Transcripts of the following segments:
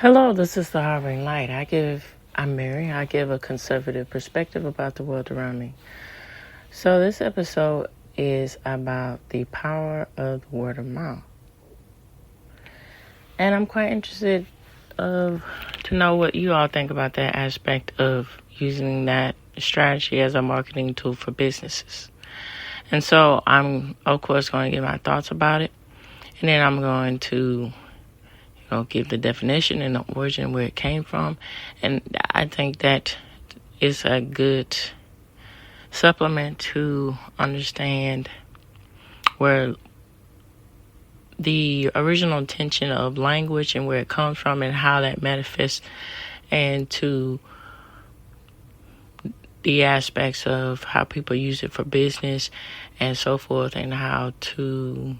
Hello, this is the Harvard Light. I'm Mary. I give a conservative perspective about the world around me. So this episode is about the power of the word of mouth. And I'm quite interested to know what you all think about that aspect of using that strategy as a marketing tool for businesses. And so I'm, of course, going to give my thoughts about it. And then I'm going to give the definition and the origin where it came from. And I think that is a good supplement to understand where the original intention of language and where it comes from and how that manifests, and to the aspects of how people use it for business and so forth, and how to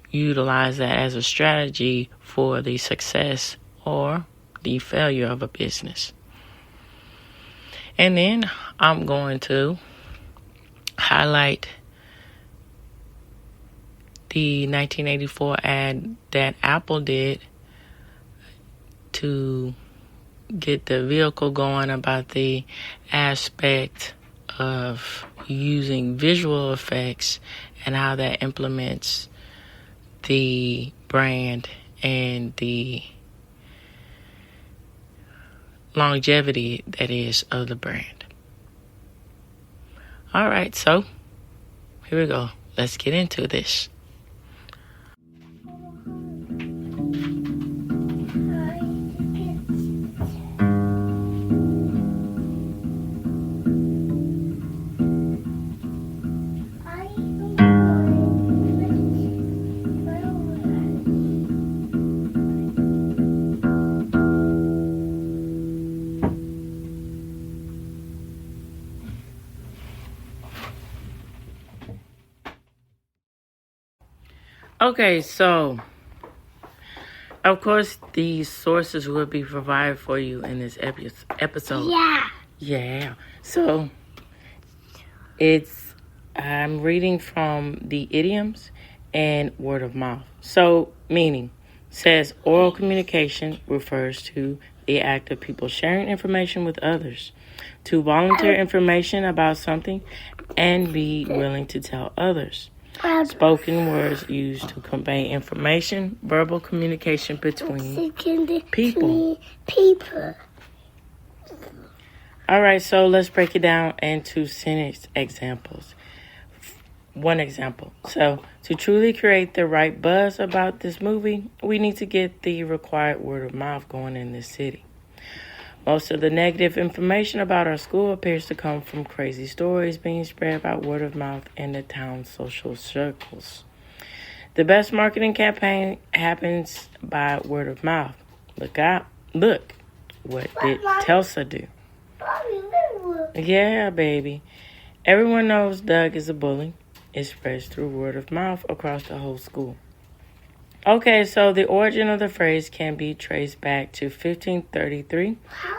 utilize that as a strategy for the success or the failure of a business. And then I'm going to highlight the 1984 ad that Apple did to get the vehicle going about the aspect of using visual effects and how that implements the brand and the longevity that is of the brand. All right, so here we go. Let's get into this. Okay, so of course these sources will be provided for you in this episode. Yeah. So I'm reading from the idioms and word of mouth. So meaning says oral communication refers to the act of people sharing information with others, to volunteer information about something and be willing to tell others. Spoken words used to convey information, verbal communication between people. All right, so let's break it down into sentence examples. One example. So, to truly create the right buzz about this movie, we need to get the required word of mouth going in this city. Most of the negative information about our school appears to come from crazy stories being spread by word of mouth in the town's social circles. The best marketing campaign happens by word of mouth. Look out. Look. What did Telsa do? Yeah, baby. Everyone knows Doug is a bully. It spreads through word of mouth across the whole school. Okay, so the origin of the phrase can be traced back to 1533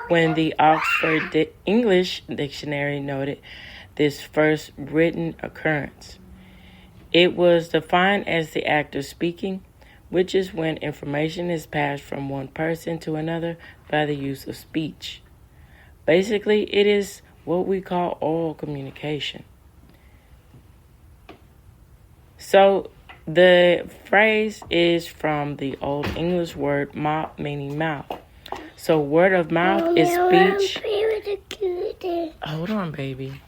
when the Oxford English Dictionary noted this first written occurrence. It was defined as the act of speaking, which is when information is passed from one person to another by the use of speech. Basically, it is what we call oral communication. So the phrase is from the Old English word mouth, meaning mouth. So word of mouth is speech. Hold on, baby.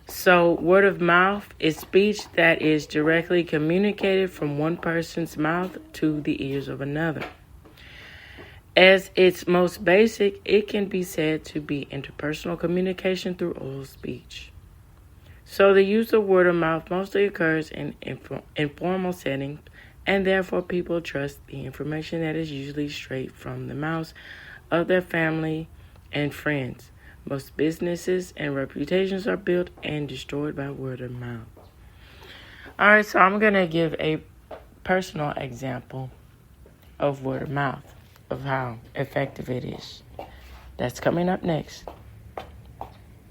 So word of mouth is speech that is directly communicated from one person's mouth to the ears of another. As its most basic, it can be said to be interpersonal communication through oral speech. So the use of word of mouth mostly occurs in informal settings, and therefore people trust the information that is usually straight from the mouths of their family and friends. Most businesses and reputations are built and destroyed by word of mouth. All right, so I'm going to give a personal example of word of mouth, of how effective it is. That's coming up next.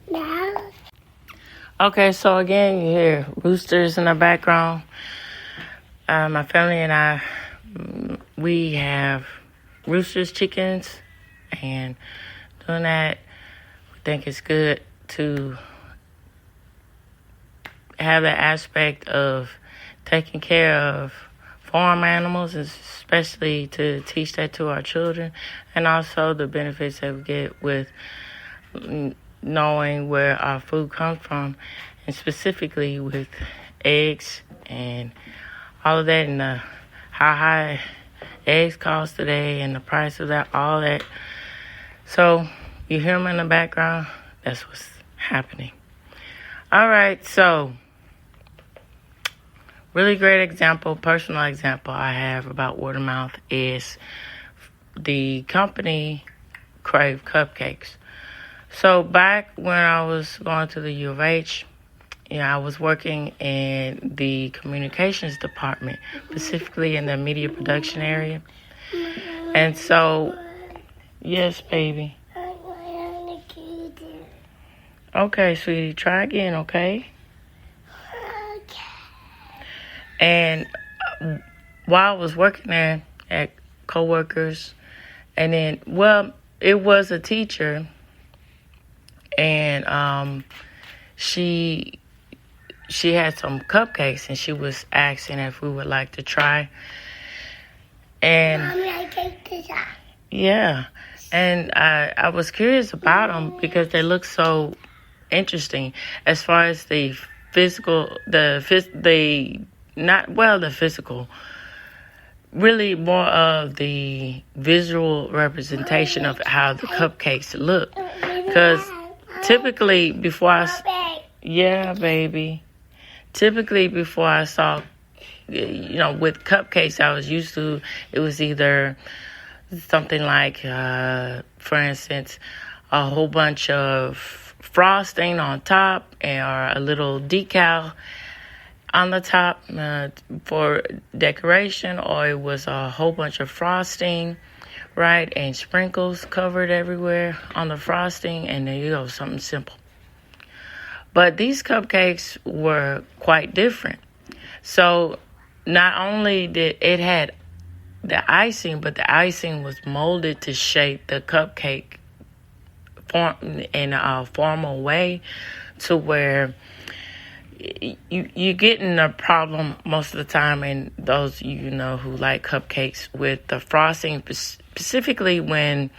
Now. Okay, so again, you hear roosters in the background. My family and I, we have roosters, chickens, and doing that, we think it's good to have that aspect of taking care of farm animals, especially to teach that to our children, and also the benefits that we get with knowing where our food comes from, and specifically with eggs and all of that, and how high eggs cost today and the price of that, all that. So you hear them in the background, that's what's happening. All right, so really great example, personal example I have about word of mouth is the company Crave Cupcakes. So back when I was going to the U of H, I was working in the communications department, specifically in the media production area. And so, yes, baby. Okay, sweetie, try again, okay? And while I was working there at coworkers, and then, it was a teacher, and she had some cupcakes, and she was asking if we would like to try. And Mommy, I take this out. Yeah, and I was curious about them because they look so interesting as far as the physical, really more of the visual representation of how the cupcakes look. Because typically before typically before I saw, with cupcakes I was used to, it was either something like, for instance, a whole bunch of frosting on top or a little decal on the top for decoration, or it was a whole bunch of frosting, right, and sprinkles covered everywhere on the frosting, and there you go, something simple. But these cupcakes were quite different. So not only did it had the icing, but the icing was molded to shape the cupcake in a formal way, to where you're getting a problem most of the time, and those who like cupcakes, with the frosting, specifically when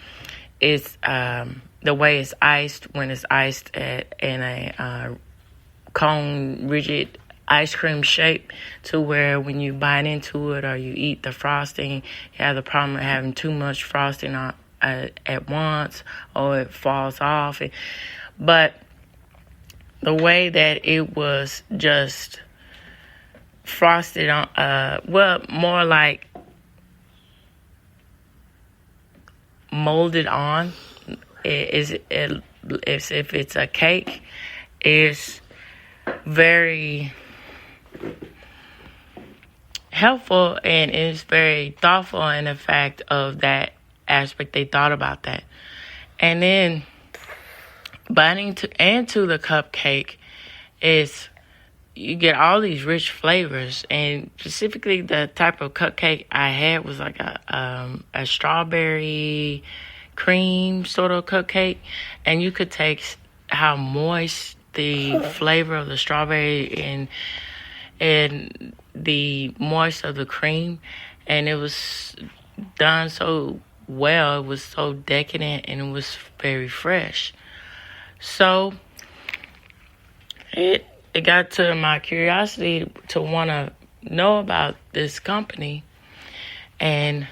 it's the way it's iced, when it's iced in a cone rigid ice cream shape, to where when you bite into it or you eat the frosting, you have the problem of having too much frosting on at once, or it falls off. But the way that it was just frosted on, more like molded on, is if it's a cake, is very helpful, and is very thoughtful in the fact of that aspect. They thought about that. And then biting into the cupcake is you get all these rich flavors, and specifically the type of cupcake I had was like a strawberry cream sort of cupcake, and you could taste how moist the flavor of the strawberry and the moist of the cream, and it was done so well. It was so decadent, and it was very fresh. So it got to my curiosity to want to know about this company and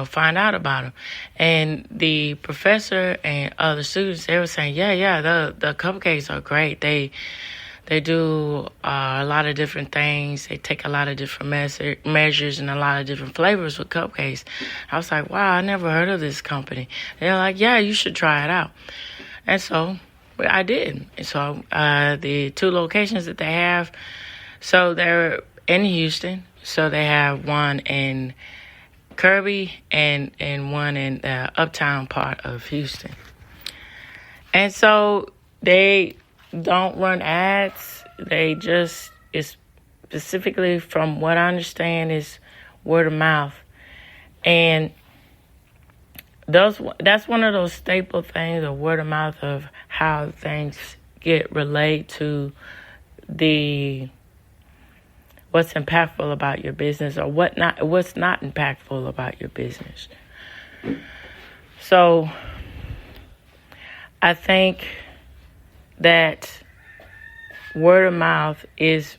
find out about them. And the professor and other students, they were saying, the cupcakes are great. They do a lot of different things. They take a lot of different measures and a lot of different flavors with cupcakes. I was like, wow, I never heard of this company. They're like, yeah, you should try it out. And so I did. And so the two locations that they have, so they're in Houston. So they have one in Kirby and one in the uptown part of Houston. And so they don't run ads. They just, it's specifically, from what I understand, is word of mouth. And that's one of those staple things, of word of mouth, of how things get relayed to the what's impactful about your business, or what's not impactful about your business. So I think that word of mouth is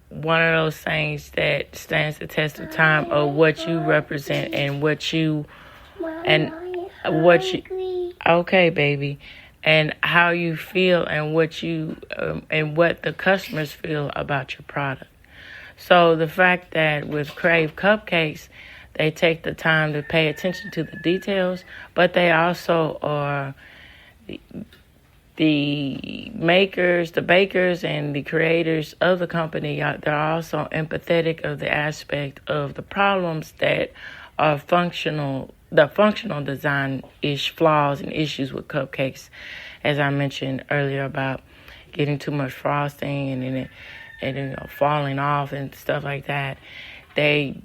one of those things that stands the test of time, of what you represent and what you okay, baby, and how you feel, and what you and what the customers feel about your product. So the fact that with Crave Cupcakes, they take the time to pay attention to the details, but they also are the makers, the bakers, and the creators of the company. They're also empathetic of the aspect of the problems that are the functional design flaws and issues with cupcakes, as I mentioned earlier, about getting too much frosting and falling off and stuff like that. They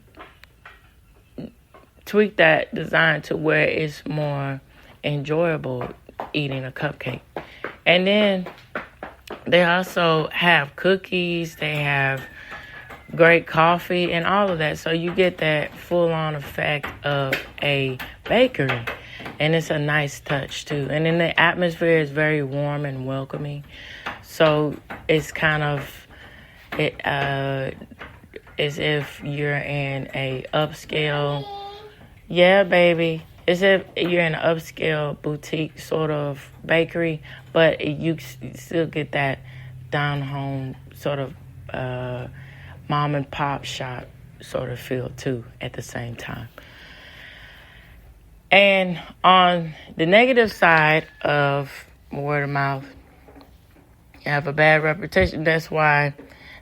tweak that design to where it's more enjoyable eating a cupcake. And then they also have cookies, they have great coffee and all of that. So you get that full-on effect of a bakery. And it's a nice touch too. And then the atmosphere is very warm and welcoming. So it's kind of as if you're in a upscale, yeah, baby, as if you're in an upscale boutique sort of bakery, but you still get that down home sort of mom and pop shop sort of feel too at the same time. And on the negative side of word of mouth, you have a bad reputation. That's why,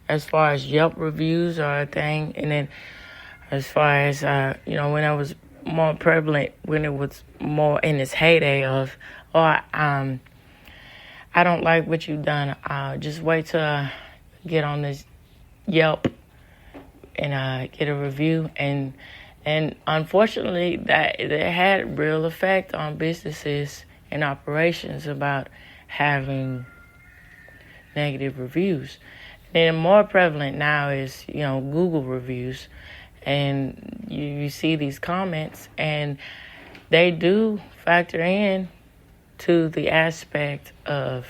as far as Yelp reviews are a thing, and then as far as when it was more prevalent, when it was more in its heyday of, I don't like what you've done. Just wait till I get on this Yelp and get a review. And unfortunately, that it had real effect on businesses and operations about having negative reviews. And more prevalent now is, Google reviews. And you see these comments, and they do factor in to the aspect of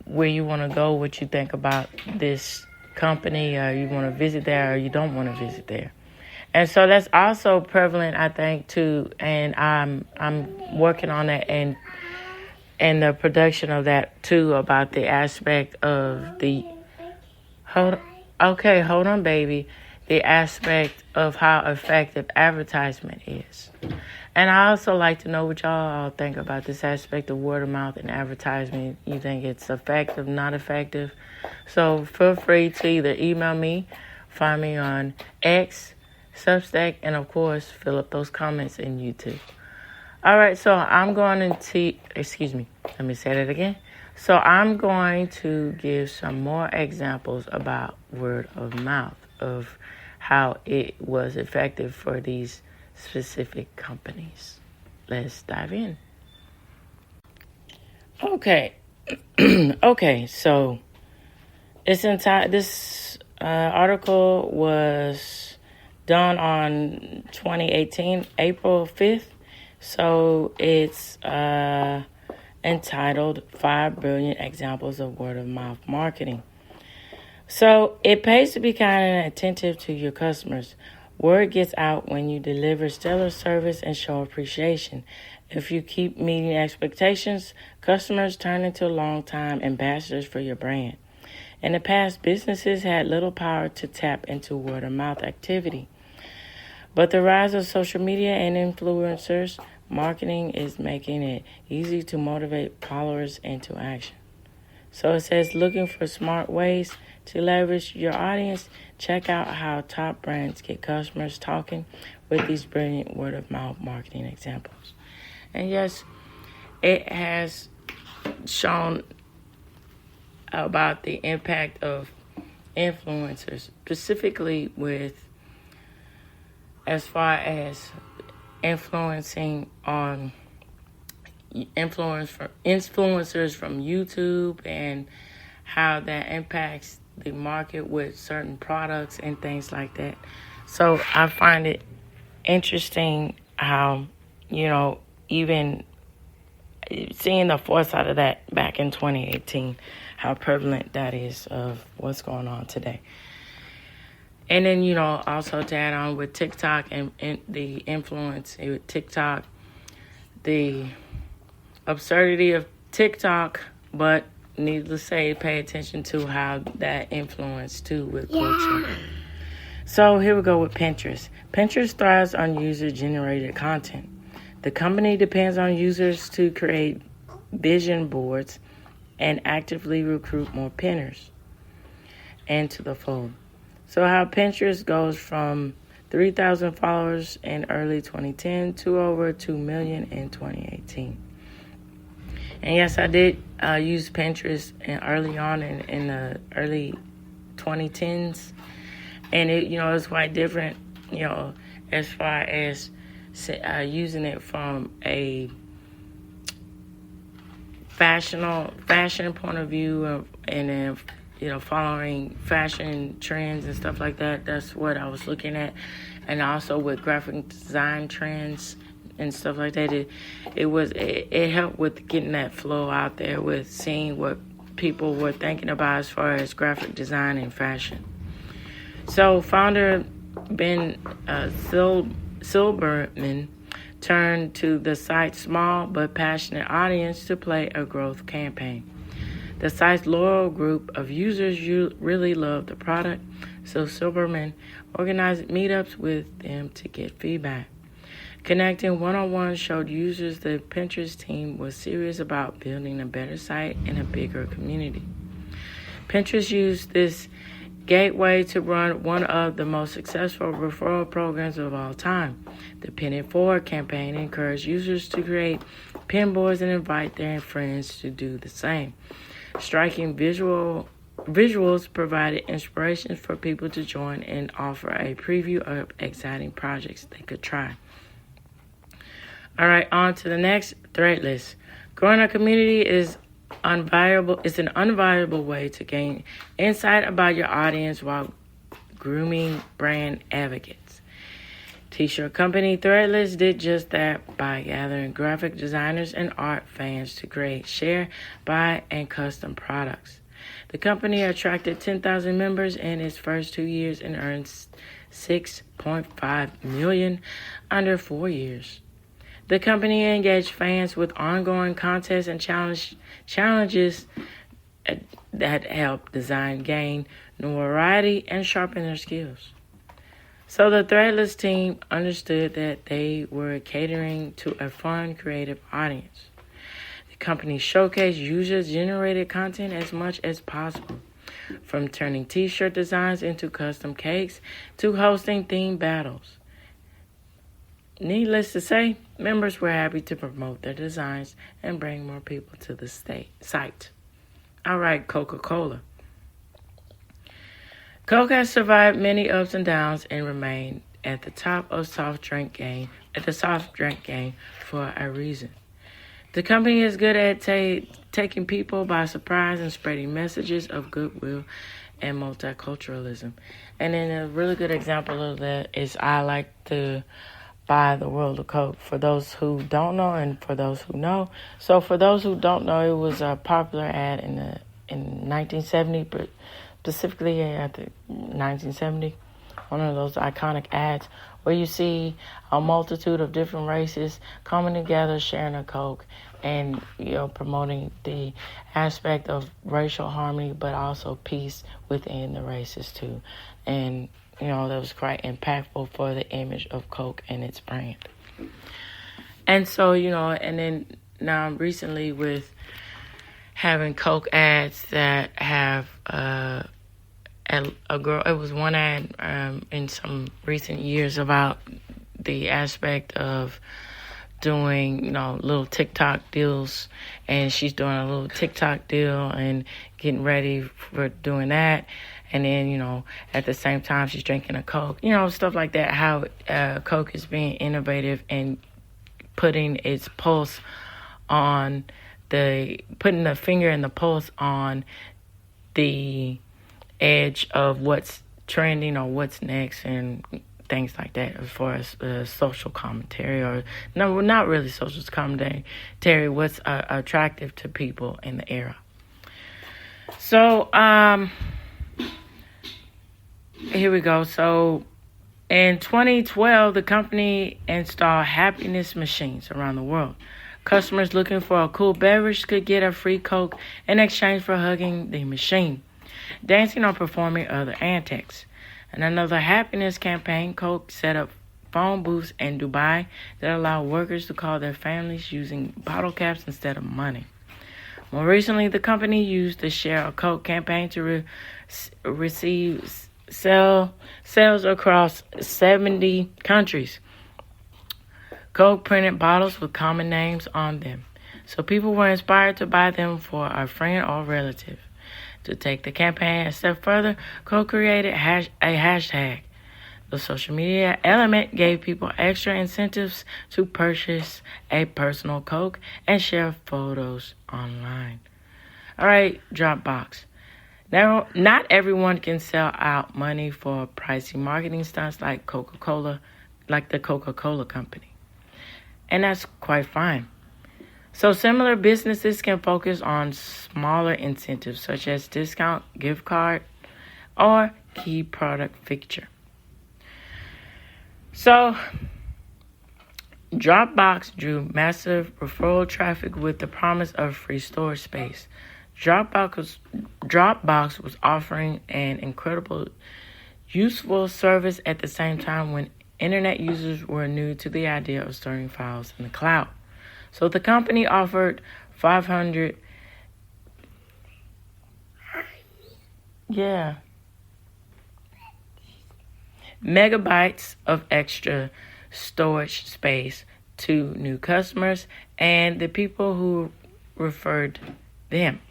where you want to go, what you think about this company, or you want to visit there, or you don't want to visit there. And so that's also prevalent, I think, too. And I'm working on that and the production of that too, about the aspect of the hold on, baby. The aspect of how effective advertisement is. And I also like to know what y'all think about this aspect of word of mouth and advertisement. You think it's effective, not effective? So feel free to either email me, find me on X, Substack, and of course, fill up those comments in YouTube. All right, so I'm going to, let me say that again. So I'm going to give some more examples about word of mouth, of how it was effective for these specific companies. Let's dive in. Okay. Okay, so this article was done on 2018, April 5th. So it's entitled 5 Brilliant Examples of Word of Mouth Marketing. So it pays to be kind and attentive to your customers. Word gets out when you deliver stellar service and show appreciation. If you keep meeting expectations, customers turn into long-time ambassadors for your brand. In the past, businesses had little power to tap into word-of-mouth activity. But the rise of social media and influencers marketing is making it easy to motivate followers into action. So it says, looking for smart ways to leverage your audience? Check out how top brands get customers talking with these brilliant word-of-mouth marketing examples. And yes, it has shown about the impact of influencers, specifically with as far as influencing on influencers from YouTube and how that impacts the market with certain products and things like that. So I find it interesting how, even seeing the foresight of that back in 2018, how prevalent that is of what's going on today. And then, also to add on with TikTok and the influence with TikTok, the absurdity of TikTok, but needless to say, pay attention to how that influence too with culture. So here we go with Pinterest. Pinterest thrives on user-generated content. The company depends on users to create vision boards and actively recruit more pinners into the fold. So how Pinterest goes from 3,000 followers in early 2010 to over 2 million in 2018. And yes, I did use Pinterest early on in the early 2010s. And it, it's quite different, as far as using it from a fashion point of view, and then following fashion trends and stuff like that. That's what I was looking at, and also with graphic design trends and stuff like that. It helped with getting that flow out there, with seeing what people were thinking about as far as graphic design and fashion. So founder Ben Silberman turned to the site's small but passionate audience to play a growth campaign. The site's loyal group of users really loved the product, so Silberman organized meetups with them to get feedback. Connecting one-on-one showed users the Pinterest team was serious about building a better site and a bigger community. Pinterest used this gateway to run one of the most successful referral programs of all time. The Pin It Forward campaign encouraged users to create pin boards and invite their friends to do the same. Striking visuals provided inspirations for people to join and offer a preview of exciting projects they could try. All right, on to the next, Threadless. Growing a community is an unviable way to gain insight about your audience while grooming brand advocates. T-shirt company Threadless did just that by gathering graphic designers and art fans to create, share, buy, and custom products. The company attracted 10,000 members in its first 2 years and earned $6.5 million under 4 years. The company engaged fans with ongoing contests and challenges that help design gain notoriety and sharpen their skills. So the Threadless team understood that they were catering to a fun, creative audience. The company showcased user-generated content as much as possible, from turning T-shirt designs into custom cakes to hosting themed battles. Needless to say, members were happy to promote their designs and bring more people to the site. All right, Coca-Cola. Coke has survived many ups and downs and remained at the top of the soft drink game for a reason. The company is good at taking people by surprise and spreading messages of goodwill and multiculturalism. And then a really good example of that is I like to buy the World of Coke, for those who don't know and for those who know. So for those who don't know, it was a popular ad in 1970, but specifically at the 1970, one of those iconic ads where you see a multitude of different races coming together, sharing a Coke, and promoting the aspect of racial harmony, but also peace within the races too. And that was quite impactful for the image of Coke and its brand. And so, and then now recently with having Coke ads that have a girl, it was one ad in some recent years about the aspect of doing, little TikTok deals, and she's doing a little TikTok deal and getting ready for doing that. And then, at the same time, she's drinking a Coke. Stuff like that, how Coke is being innovative and putting its pulse on putting the finger in the pulse on the edge of what's trending or what's next and things like that, as far as social commentary, or no, not really social commentary, what's attractive to people in the era. So, here we go. So, in 2012, the company installed happiness machines around the world. Customers looking for a cool beverage could get a free Coke in exchange for hugging the machine, dancing, or performing other antics. In another happiness campaign, Coke set up phone booths in Dubai that allow workers to call their families using bottle caps instead of money. More recently, the company used the Share a Coke campaign to receive sales across 70 countries. Coke printed bottles with common names on them, so people were inspired to buy them for a friend or relative. To take the campaign a step further, Coke created a hashtag. The social media element gave people extra incentives to purchase a personal Coke and share photos online. All right, Dropbox. Now, not everyone can sell out money for pricey marketing stunts like the Coca-Cola Company. And that's quite fine. So similar businesses can focus on smaller incentives such as discount, gift card, or key product feature. So Dropbox drew massive referral traffic with the promise of free storage space. Dropbox was offering an incredible, useful service at the same time when internet users were new to the idea of storing files in the cloud. So the company offered 500 megabytes of extra storage space to new customers and the people who referred them.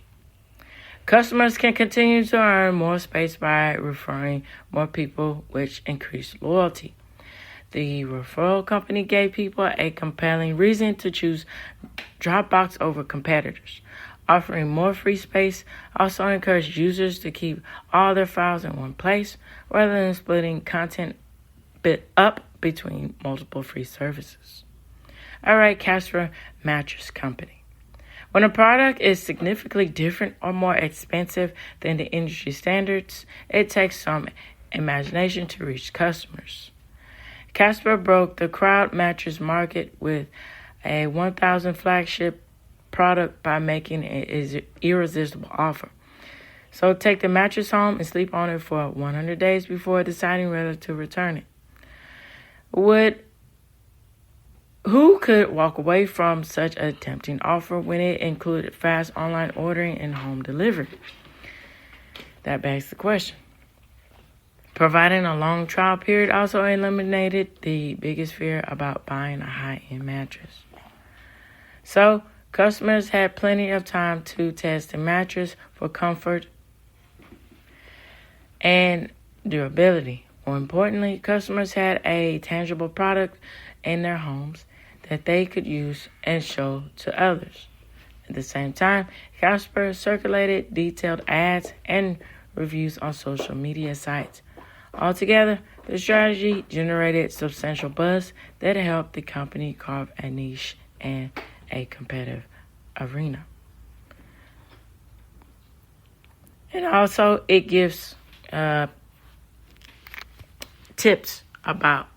Customers can continue to earn more space by referring more people, which increased loyalty. The referral company gave people a compelling reason to choose Dropbox over competitors. Offering more free space also encouraged users to keep all their files in one place rather than splitting content up between multiple free services. All right, Casper Mattress Company. When a product is significantly different or more expensive than the industry standards, it takes some imagination to reach customers. Casper broke the crowd mattress market with a 1,000 flagship product by making an irresistible offer. So take the mattress home and sleep on it for 100 days before deciding whether to return it. Who could walk away from such a tempting offer when it included fast online ordering and home delivery? That begs the question. Providing a long trial period also eliminated the biggest fear about buying a high-end mattress. So, customers had plenty of time to test the mattress for comfort and durability. More importantly, customers had a tangible product in their homes that they could use and show to others. At the same time, Casper circulated detailed ads and reviews on social media sites. Altogether, the strategy generated substantial buzz that helped the company carve a niche in a competitive arena. And also, it gives tips about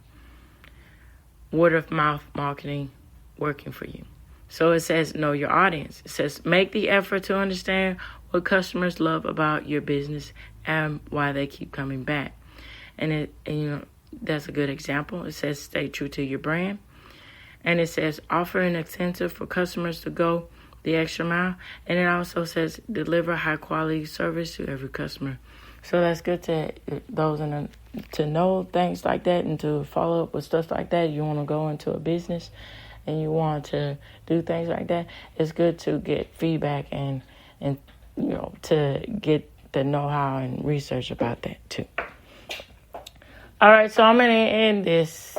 word of mouth marketing working for you. So it says, know your audience. It says, make the effort to understand what customers love about your business and why they keep coming back. And that's a good example. It says, stay true to your brand. And it says, offer an incentive for customers to go the extra mile. And it also says, deliver high quality service to every customer. So that's good to know things like that and to follow up with stuff like that. You want to go into a business and you want to do things like that. It's good to get feedback and to get the know-how and research about that too. All right, so I'm going to end this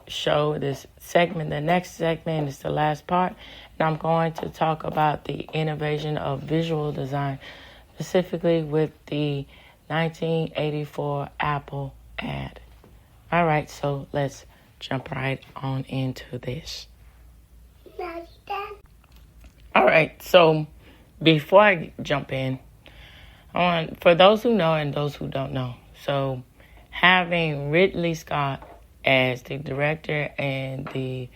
show, this segment. The next segment is the last part, and I'm going to talk about the innovation of visual design, specifically with the 1984 Apple ad. All right, so let's jump right on into this. All right, so before I jump in, for those who know and those who don't know, so having Ridley Scott as the director and the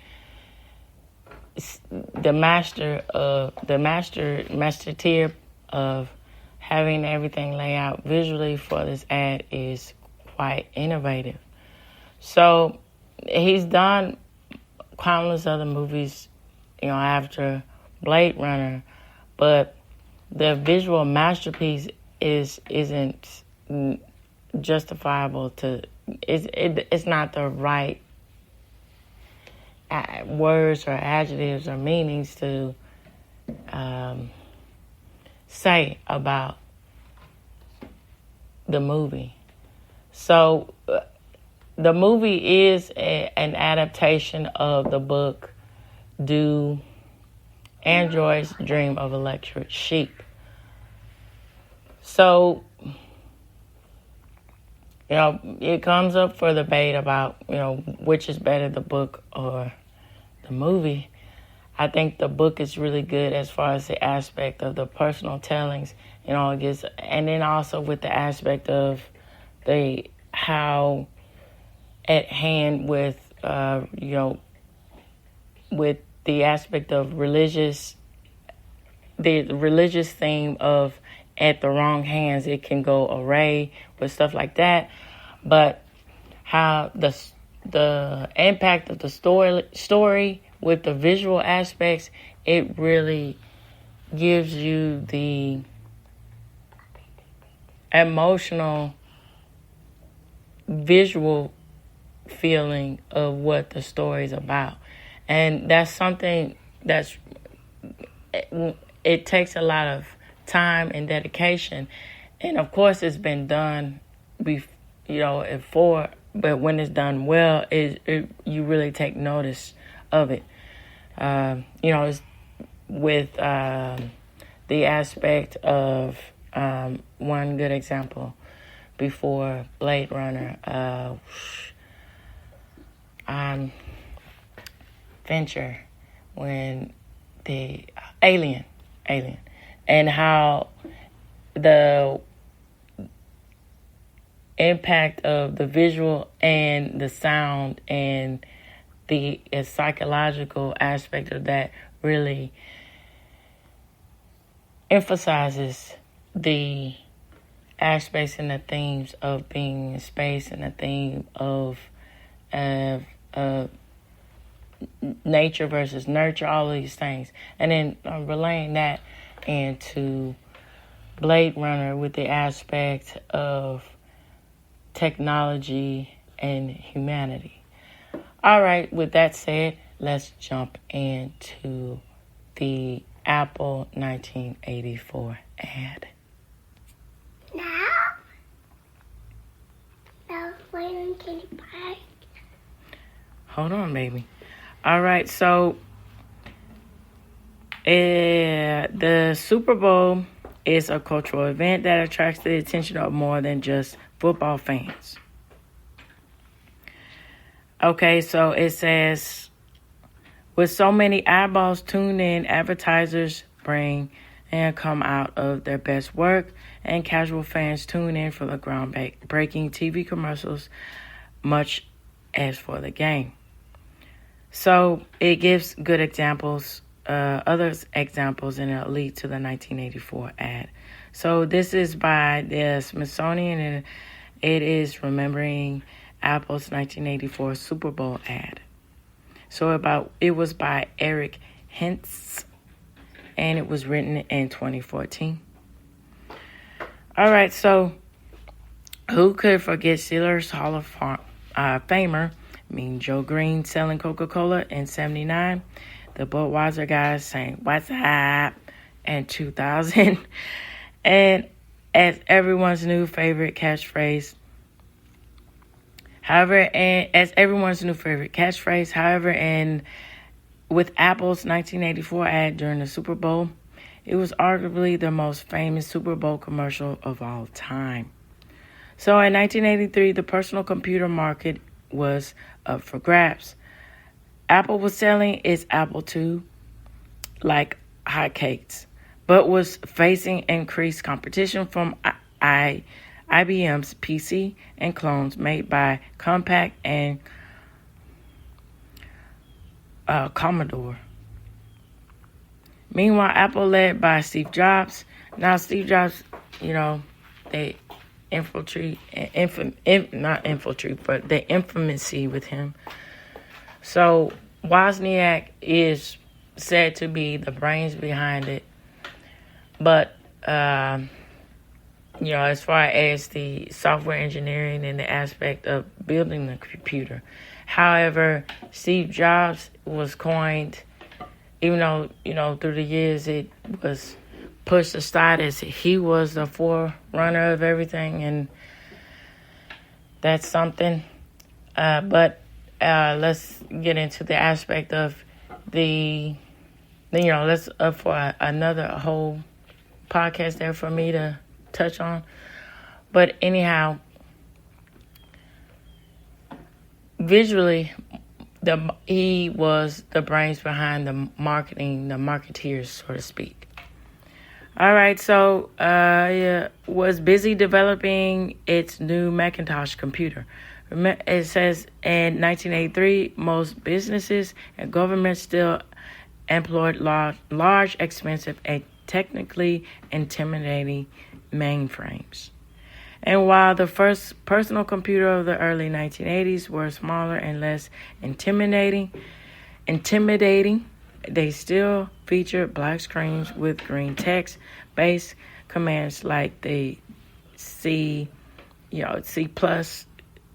master tier of having everything lay out visually for this ad is quite innovative. So he's done countless other movies, after Blade Runner, but the visual masterpiece isn't justifiable to. It's not the right words or adjectives or meanings to say about the movie. So the movie is an adaptation of the book Do Androids Dream of Electric Sheep. So, it comes up for debate about, which is better, the book or the movie. I think the book is really good as far as the aspect of the personal tellings, and then also with the aspect of how at hand with, with the aspect of the religious theme of at the wrong hands, it can go awry with stuff like that. But how the impact of the story with the visual aspects, it really gives you the emotional visual feeling of what the story is about. And that's something it takes a lot of time and dedication. And of course it's been done before, but when it's done well, you really take notice of it. It's with the aspect of one good example before Blade Runner, Venture, when the Alien, and how the impact of the visual and the sound and the psychological aspect of that really emphasizes the aspects and the themes of being in space and the theme of nature versus nurture, all of these things. And then relaying that into Blade Runner with the aspect of technology and humanity. All right, with that said, let's jump into the Apple 1984 ad. Now, when can you buy? Hold on, baby. All right, so the Super Bowl is a cultural event that attracts the attention of more than just football fans. Okay, so it says, with so many eyeballs tuned in, advertisers bring and come out of their best work, and casual fans tune in for the groundbreaking TV commercials, much as for the game. So it gives good examples, other examples, and it'll lead to the 1984 ad. So this is by the Smithsonian, and it is remembering Apple's 1984 Super Bowl ad. So it was by Eric Hintz, and it was written in 2014. All right, so who could forget Steelers Hall of Famer, Mean Joe Green, selling Coca-Cola in 1979, the Budweiser guys saying "What's up" in 2000, and as everyone's new favorite catchphrase. However, and with Apple's 1984 ad during the Super Bowl, it was arguably the most famous Super Bowl commercial of all time. So in 1983, the personal computer market was up for grabs. Apple was selling its Apple II like hotcakes, but was facing increased competition from IBM's PC and clones made by Compaq and Commodore. Meanwhile, Apple, led by Steve Jobs. Now, Steve Jobs, they the infamousy with him. So Wozniak is said to be the brains behind it, but as far as the software engineering and the aspect of building the computer. However, Steve Jobs was coined, even though, through the years it was pushed aside as he was the forerunner of everything, and that's something. But let's get into the aspect of let's for another whole podcast there for me to touch on. But anyhow, visually, he was the brains behind the marketing, the marketeers, so to speak. All right, so was busy developing its new Macintosh computer. It says in 1983, most businesses and governments still employed large, expensive, and technically intimidating mainframes. And while the first personal computer of the early 1980s were smaller and less intimidating, they still featured black screens with green text, base commands like the C plus,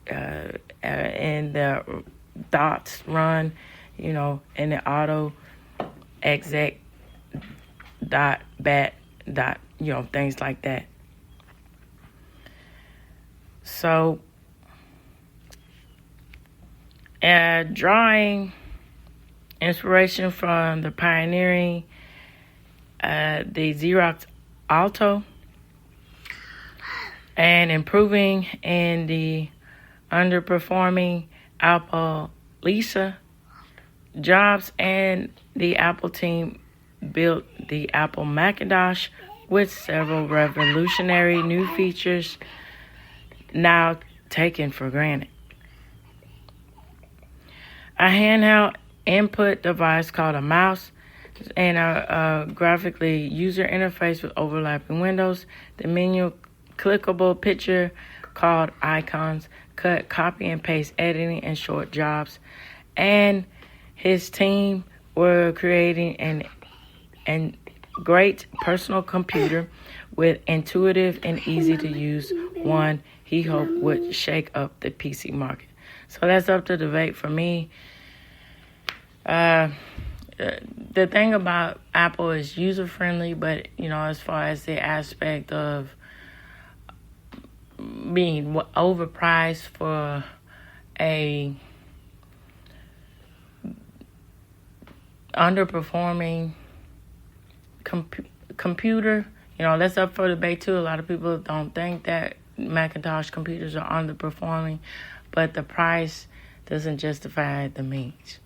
and the dots run, and the auto exec dot bat dot, things like that. So, drawing inspiration from the pioneering, the Xerox Alto, and improving in the underperforming Apple Lisa, Jobs and the Apple team built the Apple Macintosh with several revolutionary new features now taken for granted. A handheld input device called a mouse and a graphically user interface with overlapping windows, the menu clickable picture called icons, cut, copy, and paste editing and short jobs, and his team were creating an great personal computer with intuitive and easy to use one he hoped would shake up the PC market. So that's up to debate for me. The thing about Apple is user-friendly, but, as far as the aspect of being overpriced for a underperforming computer, that's up for debate too. A lot of people don't think that Macintosh computers are underperforming, but the price doesn't justify the means.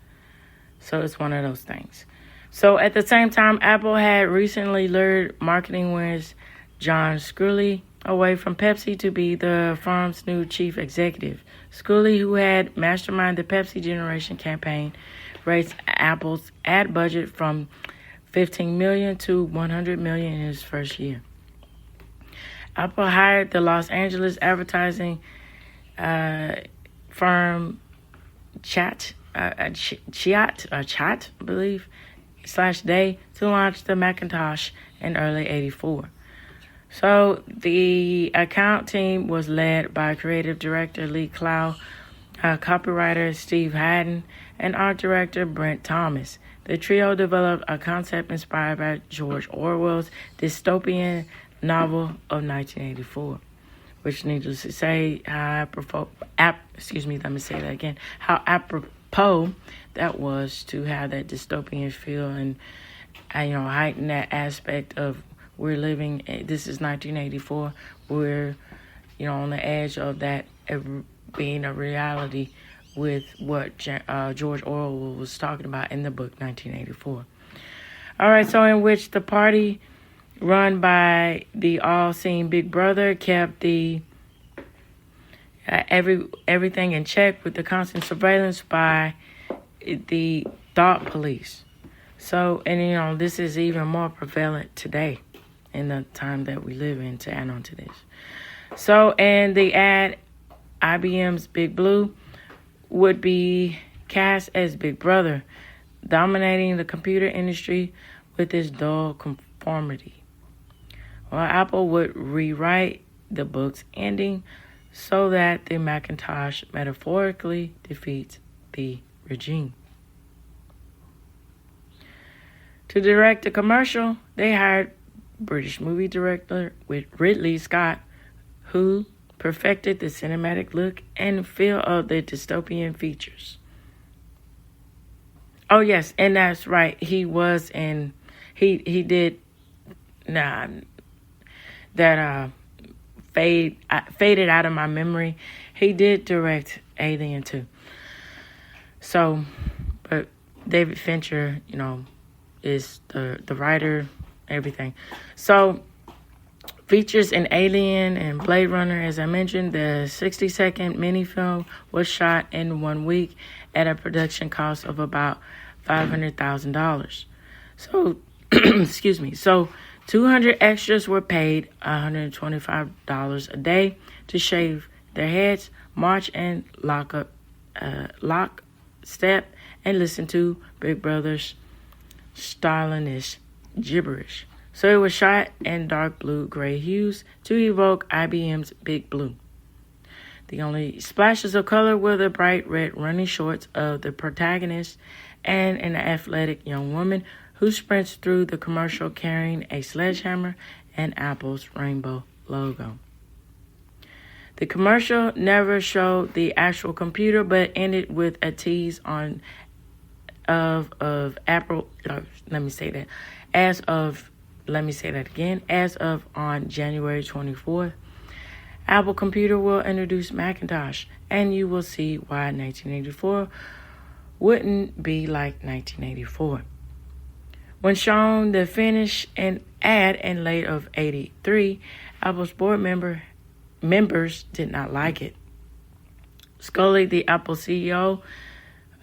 So it's one of those things. So at the same time, Apple had recently lured marketing whiz John Sculley away from Pepsi to be the firm's new chief executive. Sculley, who had masterminded the Pepsi Generation campaign, raised Apple's ad budget from $15 million to $100 million in his first year. Apple hired the Los Angeles advertising firm Chat, I believe, /Day to launch the Macintosh in early '84. So the account team was led by creative director Lee Clow, copywriter Steve Haddon, and art director Brent Thomas. The trio developed a concept inspired by George Orwell's dystopian novel of 1984. Which, needless to say, how apropos that was to have that dystopian feel and heighten that aspect of we're living. This is 1984. We're on the edge of that being a reality with what George Orwell was talking about in the book 1984. All right, so in which the party run by the all-seeing Big Brother kept the everything in check with the constant surveillance by the thought police. So, and this is even more prevalent today in the time that we live in, to add on to this. So, and the ad, IBM's Big Blue, would be cast as Big Brother, dominating the computer industry with its dull conformity. Well, Apple would rewrite the book's ending so that the Macintosh metaphorically defeats the regime. To direct the commercial, they hired British movie director with Ridley Scott, who perfected the cinematic look and feel of the dystopian features. Oh yes, and that's right. He was in. He did. Faded out of my memory. He did direct Alien 2. So, but David Fincher, is the writer, everything. So, features in Alien and Blade Runner, as I mentioned, the 60-second mini-film was shot in 1 week at a production cost of about $500,000. So, excuse me. So, 200 extras were paid $125 a day to shave their heads, march and lock step, and listen to Big Brother's stylish gibberish. So it was shot in dark blue-gray hues to evoke IBM's Big Blue. The only splashes of color were the bright red running shorts of the protagonist and an athletic young woman who sprints through the commercial carrying a sledgehammer and Apple's rainbow logo. The commercial never showed the actual computer, but ended with a tease of Apple. As of on January 24th, Apple Computer will introduce Macintosh, and you will see why 1984 wouldn't be like 1984. When shown the finish and ad in late of 83, Apple's board members did not like it. Scully, the Apple CEO,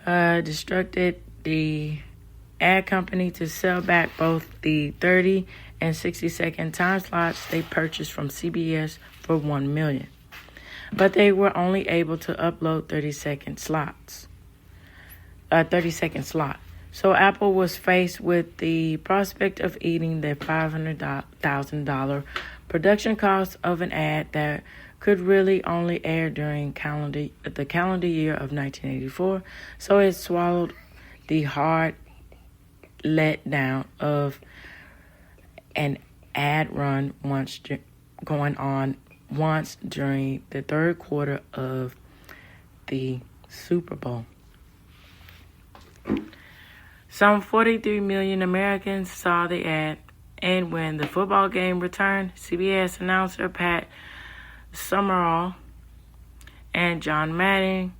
instructed the ad company to sell back both the 30 and 60-second time slots they purchased from CBS for $1 million. But they were only able to upload 30-second slot. So Apple was faced with the prospect of eating the $500,000 production cost of an ad that could really only air during the calendar year of 1984. So it swallowed the hard letdown of an ad run going on once during the third quarter of the Super Bowl. Some 43 million Americans saw the ad, and when the football game returned, CBS announcer Pat Summerall and John Madden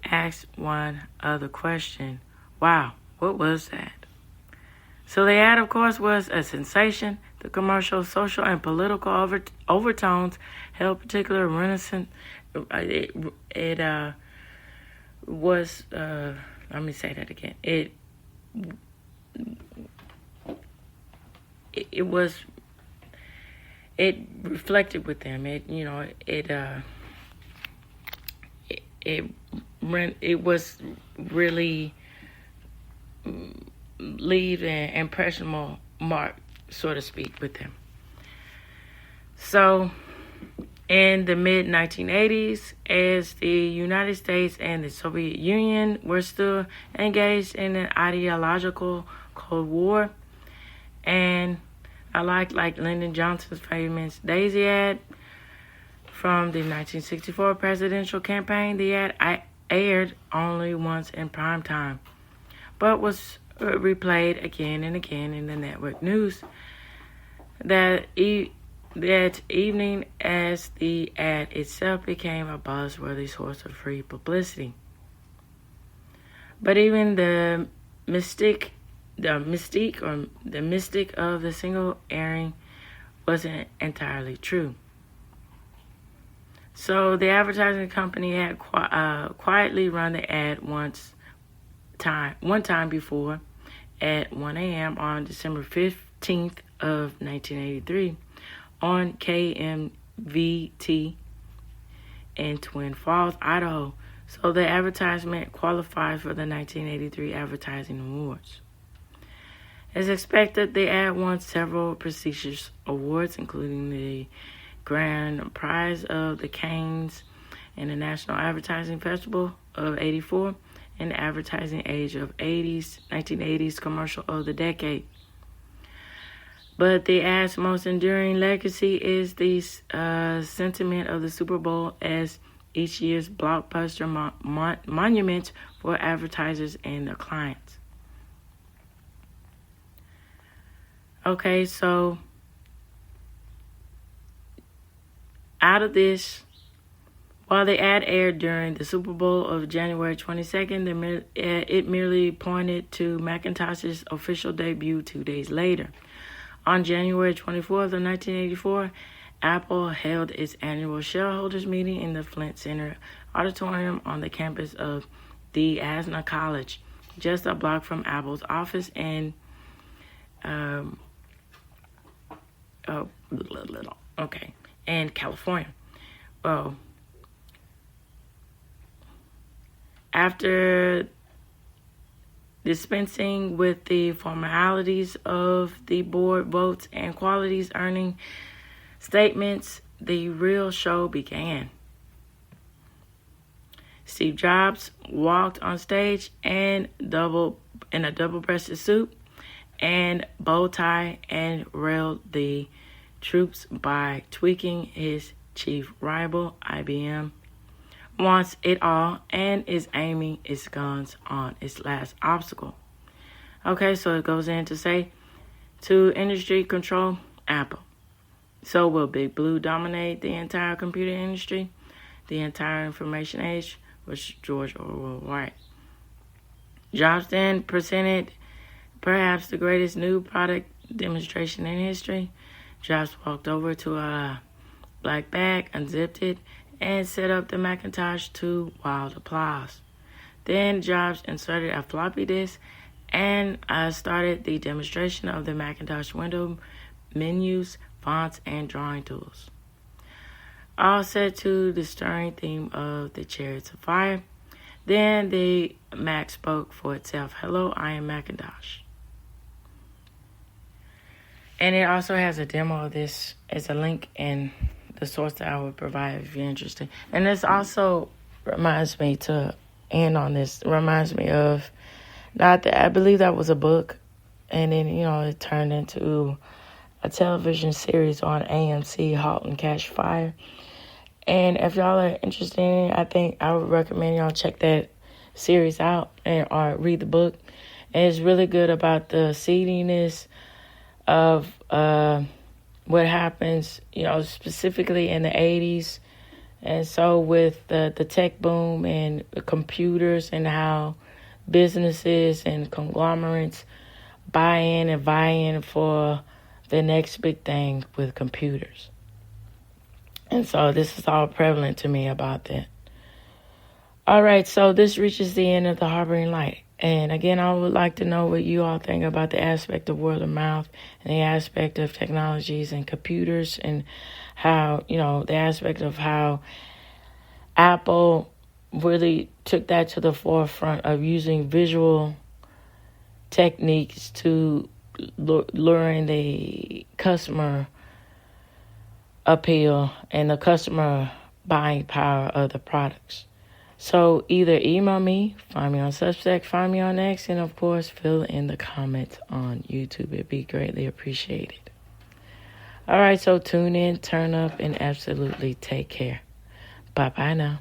asked one other question. Wow, what was that? So the ad, of course, was a sensation. The commercial, social, and political overtones held particular renaissance. It was, let me say that again. It reflected with them. It was really leave an impressionable mark, so to speak, with them. So, in the mid-1980s, as the United States and the Soviet Union were still engaged in an ideological Cold War, and I like Lyndon Johnson's famous Daisy ad from the 1964 presidential campaign. The ad aired only once in prime time, but was replayed again and again in the network news that evening, as the ad itself became a buzzworthy source of free publicity. But even the mystique of the single airing wasn't entirely true. So the advertising company had quietly run the ad one time before at 1 a.m. on December 15th of 1983 on KMVT in Twin Falls, Idaho. So the advertisement qualified for the 1983 Advertising Awards. As expected, the ad won several prestigious awards, including the Grand Prize of the Cannes and the National Advertising Festival of '84 and the Advertising Age of 1980s Commercial of the Decade. But the ad's most enduring legacy is the sentiment of the Super Bowl as each year's blockbuster monument for advertisers and their clients. Okay, so out of this, while the ad aired during the Super Bowl of January 22nd, it merely pointed to Macintosh's official debut 2 days later. On January 24th of 1984, Apple held its annual shareholders meeting in the Flint Center Auditorium on the campus of the Asna College, just a block from Apple's office in in California. Well, after dispensing with the formalities of the board votes and qualities earning statements, the real show began. Steve Jobs walked on stage in a double-breasted suit and bow tie and railed the troops by tweaking his chief rival, IBM, wants it all and is aiming its guns on its last obstacle. Okay, so it goes in to say, to industry control, Apple. So will Big Blue dominate the entire computer industry, the entire information age? Was George Orwell right? Jobs then presented perhaps the greatest new product demonstration in history. Jobs walked over to a black bag, unzipped it, and set up the Macintosh to wild applause. Then Jobs inserted a floppy disk and started the demonstration of the Macintosh window menus, fonts, and drawing tools. All set to the stirring theme of the Chariots of Fire. Then the Mac spoke for itself. Hello, I am Macintosh. And it also has a demo of this as a link in the source that I would provide if you're interested. And this also reminds me to end on this. It reminds me of, I believe that was a book. And then, it turned into a television series on AMC, Halt and Catch Fire. And if y'all are interested in it, I think I would recommend y'all check that series out or read the book. And it's really good about the seediness of what happens, specifically in the 80s. And so with the tech boom and computers and how businesses and conglomerates buy in and vie in for the next big thing with computers. And so this is all prevalent to me about that. All right, so this reaches the end of the Harboring Light. And again, I would like to know what you all think about the aspect of word of mouth and the aspect of technologies and computers and how, the aspect of how Apple really took that to the forefront of using visual techniques to luring the customer appeal and the customer buying power of the products. So either email me, find me on Substack, find me on X, and of course fill in the comments on YouTube. It'd be greatly appreciated. All right, so tune in, turn up, and absolutely take care. Bye-bye now.